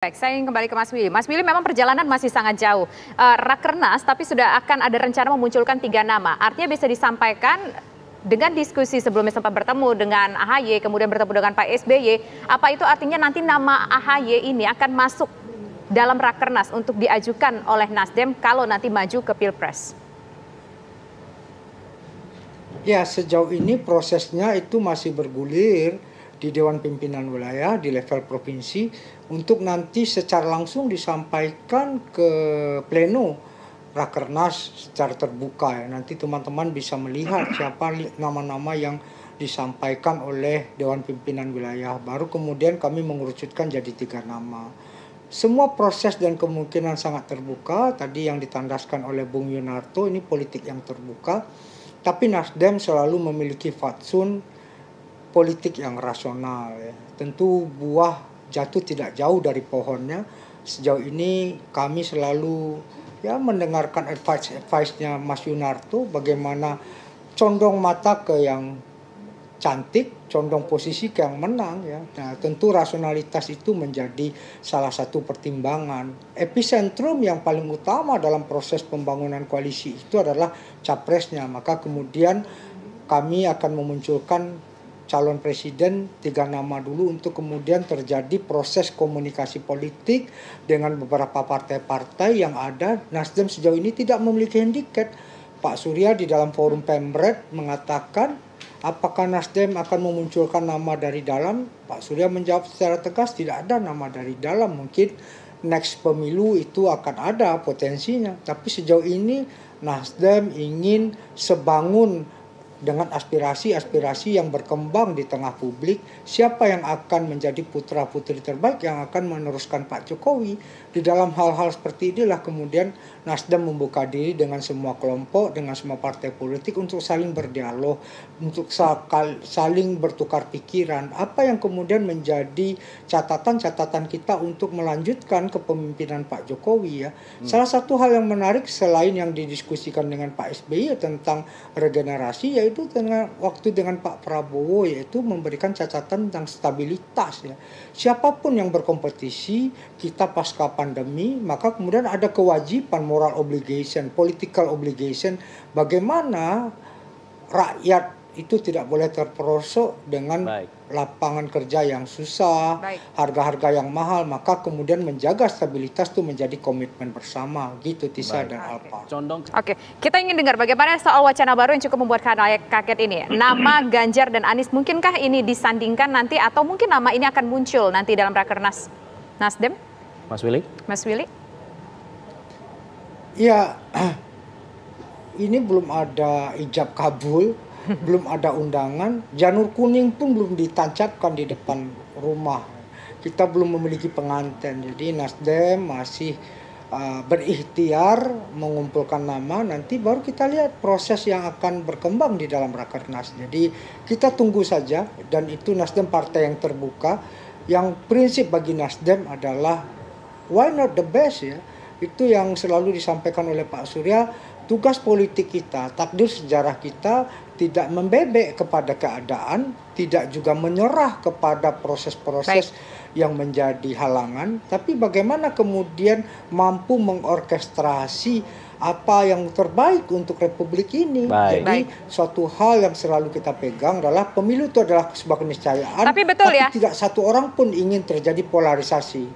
Baik, saya ingin kembali ke Mas Willy. Mas Willy, memang perjalanan masih sangat jauh. Rakernas, tapi sudah akan ada rencana memunculkan 3 nama. Artinya bisa disampaikan dengan diskusi sebelumnya sempat bertemu dengan AHY, kemudian bertemu dengan Pak SBY. Apa itu artinya nanti nama AHY ini akan masuk dalam Rakernas untuk diajukan oleh Nasdem kalau nanti maju ke Pilpres? Ya, sejauh ini prosesnya itu masih bergulir di Dewan Pimpinan Wilayah di level provinsi untuk nanti secara langsung disampaikan ke pleno Rakernas secara terbuka ya. Nanti teman-teman bisa melihat siapa nama-nama yang disampaikan oleh Dewan Pimpinan Wilayah. Baru kemudian kami mengerucutkan jadi 3 nama. Semua proses dan kemungkinan sangat terbuka. Tadi yang ditandaskan oleh Bung Yunarto, ini politik yang terbuka. Tapi Nasdem selalu memiliki fatsun politik yang rasional ya. Tentu buah jatuh tidak jauh dari pohonnya. Sejauh ini kami selalu mendengarkan advice-nya Mas Yunarto bagaimana condong mata ke yang cantik, condong posisi ke yang menang ya. Nah, tentu rasionalitas itu menjadi salah satu pertimbangan. Epicentrum yang paling utama dalam proses pembangunan koalisi itu adalah capresnya. Maka kemudian kami akan memunculkan calon presiden 3 nama dulu untuk kemudian terjadi proses komunikasi politik dengan beberapa partai-partai yang ada. Nasdem sejauh ini tidak memiliki handicap. Pak Surya di dalam forum Pemret mengatakan apakah Nasdem akan memunculkan nama dari dalam? Pak Surya menjawab secara tegas tidak ada nama dari dalam. Mungkin next pemilu itu akan ada potensinya. Tapi sejauh ini Nasdem ingin sebangun dengan aspirasi-aspirasi yang berkembang di tengah publik, siapa yang akan menjadi putra-putri terbaik yang akan meneruskan Pak Jokowi. Di dalam hal-hal seperti inilah kemudian Nasdem membuka diri dengan semua kelompok, dengan semua partai politik untuk saling berdialog, untuk saling bertukar pikiran. Apa yang kemudian menjadi catatan-catatan kita untuk melanjutkan kepemimpinan Pak Jokowi ya. Salah satu hal yang menarik selain yang didiskusikan dengan Pak SBY tentang regenerasi yaitu dengan Pak Prabowo, yaitu memberikan catatan tentang stabilitas ya. Siapapun yang berkompetisi, kita pasca pandemi, maka kemudian ada kewajiban moral obligation, political obligation, bagaimana rakyat itu tidak boleh terperosok dengan lapangan kerja yang susah, harga-harga yang mahal, maka kemudian menjaga stabilitas itu menjadi komitmen bersama, gitu Tisa dan Alpa. Oke, kita ingin dengar bagaimana soal wacana baru yang cukup membuat kaget ini. Nama Ganjar dan Anies, mungkinkah ini disandingkan nanti atau mungkin nama ini akan muncul nanti dalam Rakernas Nasdem? Mas Willy? Mas Willy? Ya, ini belum ada ijab kabul. Belum ada undangan, janur kuning pun belum ditancapkan di depan rumah. Kita belum memiliki pengantin, jadi Nasdem masih berikhtiar mengumpulkan nama. Nanti baru kita lihat proses yang akan berkembang di dalam Rakernas. Jadi kita tunggu saja, dan itu Nasdem partai yang terbuka. Yang prinsip bagi Nasdem adalah why not the best ya. Itu yang selalu disampaikan oleh Pak Surya. Tugas politik kita, takdir sejarah kita tidak membebek kepada keadaan, tidak juga menyerah kepada proses-proses yang menjadi halangan, tapi bagaimana kemudian mampu mengorkestrasi apa yang terbaik untuk Republik ini. Jadi suatu hal yang selalu kita pegang adalah pemilu itu adalah sebuah keniscayaan, tapi tidak satu orang pun ingin terjadi polarisasi.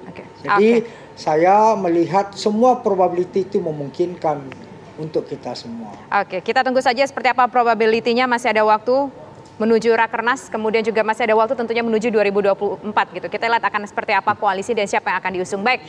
Jadi saya melihat semua probability itu memungkinkan untuk kita semua. Oke, kita tunggu saja seperti apa probability-nya. Masih ada waktu menuju Rakernas, kemudian juga masih ada waktu tentunya menuju 2024 gitu. Kita lihat akan seperti apa koalisi dan siapa yang akan diusung. Baik.